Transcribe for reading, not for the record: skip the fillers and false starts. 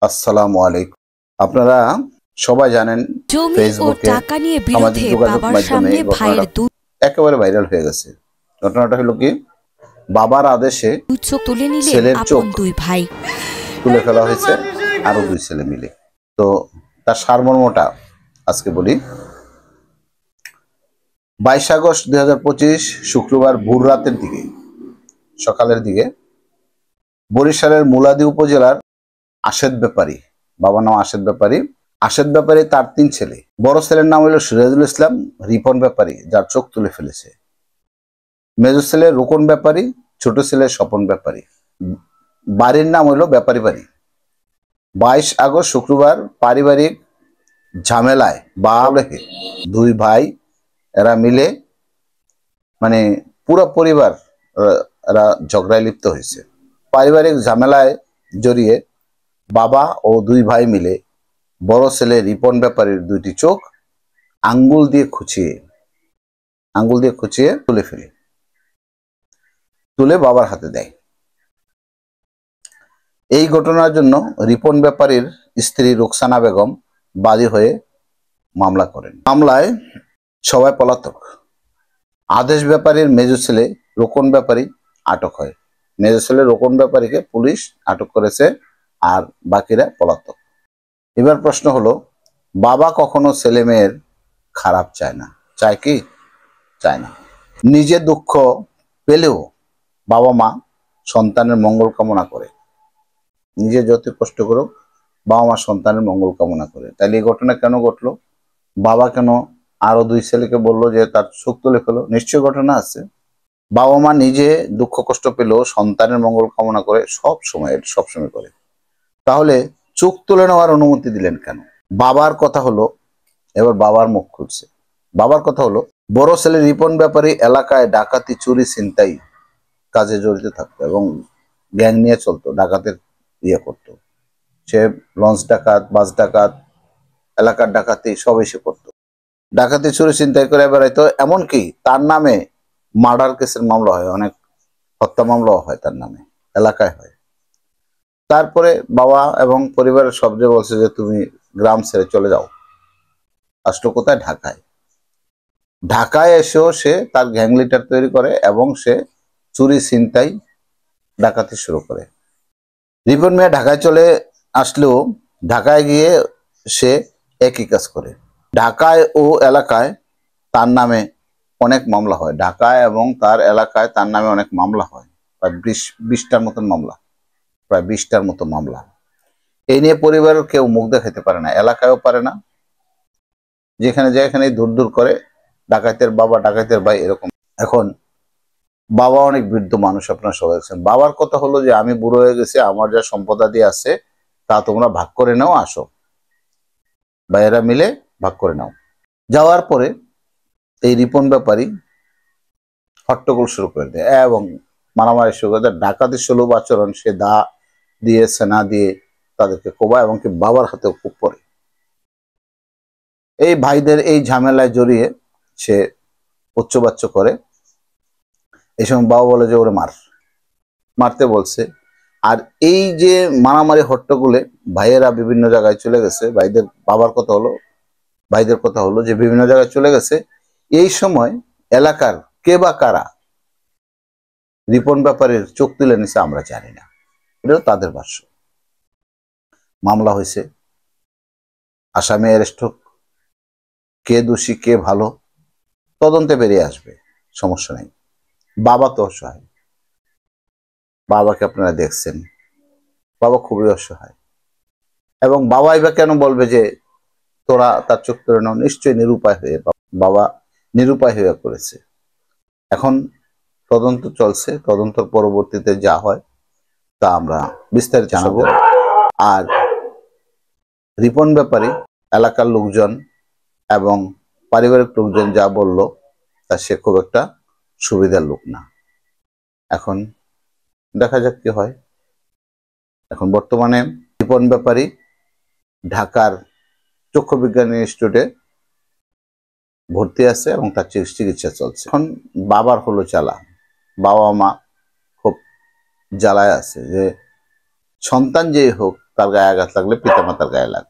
আসসালামু আলাইকুম। আপনারা সবাই জানেন জমি ও ফেসবুকে টাকা নিয়ে সামাজিক বিরোধে যোগাযোগ বাবার মাধ্যমে সামনে এই ভাইয়ের ঘটনাটা একেবারে ভাইরাল হয়ে গেছে। ঘটনাটা হলো কি, বাবার আদেশে দুই চোখ তুলে নিলেন ছেলের আপন চোখ দুই ভাই। তুলে ফেলা হয়েছে আরো দুই ছেলে মিলে। তো তার সারমর্মটা আজকে বলি। 22 আগস্ট 2025 শুক্রবার ভোর রাতের দিকে, সকালের দিকে বরিশালের মুলাদী উপজেলার আশেদ ব্যাপারী, বাবার নাম আশেদ ব্যাপারী। আশেদ ব্যাপারী তার 3 ছেলে। বড় ছেলের নাম হলো সিরাজুল ইসলাম রিপন ব্যাপারী, যার চোখ তুলে ফেলেছে। মেজর ছেলে রোকন ব্যাপারী, ছোট ছেলে স্বপন ব্যাপারী। বাড়ির নাম হলো ব্যাপারী বাড়ি। 22 আগস্ট শুক্রবার পারিবারিক ঝামেলায় বালেকে দুই ভাই এরা মিলে, মানে পুরো পরিবার এরা ঝগড়ায় লিপ্ত হয়েছে। পারিবারিক ঝামেলায় জড়িয়ে বাবা ও দুই ভাই মিলে বড় ছেলে রিপন ব্যাপারীর 2টি চোখ আঙ্গুল দিয়ে খুঁচিয়ে তুলে বাবার হাতে দেয়। এই ঘটনার জন্য রিপন ব্যাপারীর স্ত্রী রুকসানা বেগম বাদী হয়ে মামলা করেন। মামলায় সবাই পলাতক। আদেশ ব্যাপারীর মেজ ছেলে রোকন ব্যাপারী আটক হয়। মেজ ছেলে রোকন ব্যাপারীকে পুলিশ আটক করেছে, আর বাকিরা পলাতক। এবার প্রশ্ন হলো, বাবা কখনো ছেলে মেয়ের খারাপ চায় না, চায় কি? চায় না। নিজে দুঃখ পেলেও বাবা মা সন্তানের মঙ্গল কামনা করে। নিজে যত কষ্ট করুক, বাবা মা সন্তানের মঙ্গল কামনা করে। তাহলে এই ঘটনা কেন ঘটলো? বাবা কেন আরো দুই ছেলেকে বললো যে তার চোখ তুলে ফেলো? নিশ্চয় ঘটনা আছে। বাবা মা নিজে দুঃখ কষ্ট পেলেও সন্তানের মঙ্গল কামনা করে, সবসময় করে। তাহলে চোখ তুলে নেওয়ার অনুমতি দিলেন কেন? বাবার কথা হলো, এবার বাবার মুখ খুলছে। বাবার কথা হলো, বড় ছেলে রিপন ব্যাপারী এলাকায় ডাকাতি, চুরি, ছিনতাই কাজে জড়িত থাকতো এবং গ্যাং নিয়ে চলতো, ডাকাতের করতো। সে লঞ্চ ডাকাত, বাস ডাকাত, এলাকার ডাকাতি সব এসে করতো। ডাকাতি, চুরি, ছিনতাই করে বেড়াইতো। এমনকি তার নামে মার্ডার কেসের মামলা হয়, অনেক হত্যা মামলাও হয় তার নামে, এলাকায় হয়। তারপরে বাবা এবং পরিবারের সবজে বলছে যে তুমি গ্রাম ছেড়ে চলে যাও। আসলো কোথায়? ঢাকায়। ঢাকায় এসেও সে তার গ্যাং লিডার তৈরি করে এবং সে চুরি, ছিনতাই, ডাকাতি শুরু করে। রিপন মিয়া ঢাকায় চলে আসলেও ঢাকায় গিয়ে সে একই কাজ করে। ঢাকায় ও এলাকায় তার নামে অনেক মামলা হয়। ঢাকায় এবং তার এলাকায় তার নামে অনেক মামলা হয়, প্রায় 20টার মতন মামলা, প্রায় 20টার মতো মামলা। এই নিয়ে পরিবারের কেউ মুখ দেখাতে পারে না, এলাকায়ও পারে না। যেখানে দূর দূর করে ডাকাতের বাবা, ডাকাতের ভাই, এরকম। এখন বাবা অনেক বৃদ্ধ মানুষ, আপনারা সবাই দেখছেন। বাবার কথা হলো যে আমি বুড়ো হয়ে গেছি, আমার যা সম্পদাদি আছে তা তোমরা ভাগ করে নাও, আসো ভাইয়েরা মিলে ভাগ করে নাও। যাওয়ার পরে এই রিপন ব্যাপারী হট্টগোল শুরু করে দেয় এবং মারামারি শুরু করে দেয়। ডাকাতের সুলভ আচরণ, সে দা দিয়ে, সেনা দিয়ে তাদেরকে কোবায় এবং কি বাবার হাতেও খুব পড়ে। এই ভাইদের এই ঝামেলায় জড়িয়ে সে উচ্চবাচ্য করে। এই সময় বাবা বলে যে ওরে মারতে বলছে। আর এই যে মারামারি হট্টগোলে ভাইয়েরা বিভিন্ন জায়গায় চলে গেছে। ভাইদের কথা হলো যে বিভিন্ন জায়গায় চলে গেছে। এই সময় এলাকার কে বা কারা রিপন ব্যাপারীর চোখ তুলে নিছে আমরা জানি না, এটা তাদের ভাষ্য। মামলা হয়েছে, আসামি অ্যারেস্ট হোক, কে দোষী কে ভালো তদন্তে বেরিয়ে আসবে, সমস্যা নেই। বাবা তো অসহায়, বাবাকে আপনারা দেখছেন, বাবা খুবই অসহায়। এবং বাবাই বা কেন বলবে যে তোরা তার চোখ তুলে নাও? নিশ্চয়ই নিরুপায় হয়ে, বাবা নিরুপায় হয়ে করেছে। এখন তদন্ত চলছে, তদন্তর পরবর্তীতে যা হয় তা আমরা বিস্তারিত জানাবো। আর রিপন ব্যাপারী এলাকার লোকজন এবং পারিবারিক লোকজন যা বলল তা সে খুব একটা সুবিধার লোক না। এখন দেখা যাক কি হয়। এখন বর্তমানে রিপন ব্যাপারী ঢাকার চক্ষু বিজ্ঞান ইনস্টিটিউটে ভর্তি আছে এবং তার চিকিৎসা চলছে। এখন বাবার হলো জ্বালা, বাবা মা খুব জ্বালায় আছে যে সন্তান যেই হোক তার গায়ে আঘাত লাগলে পিতামাতার গায়ে লাগে।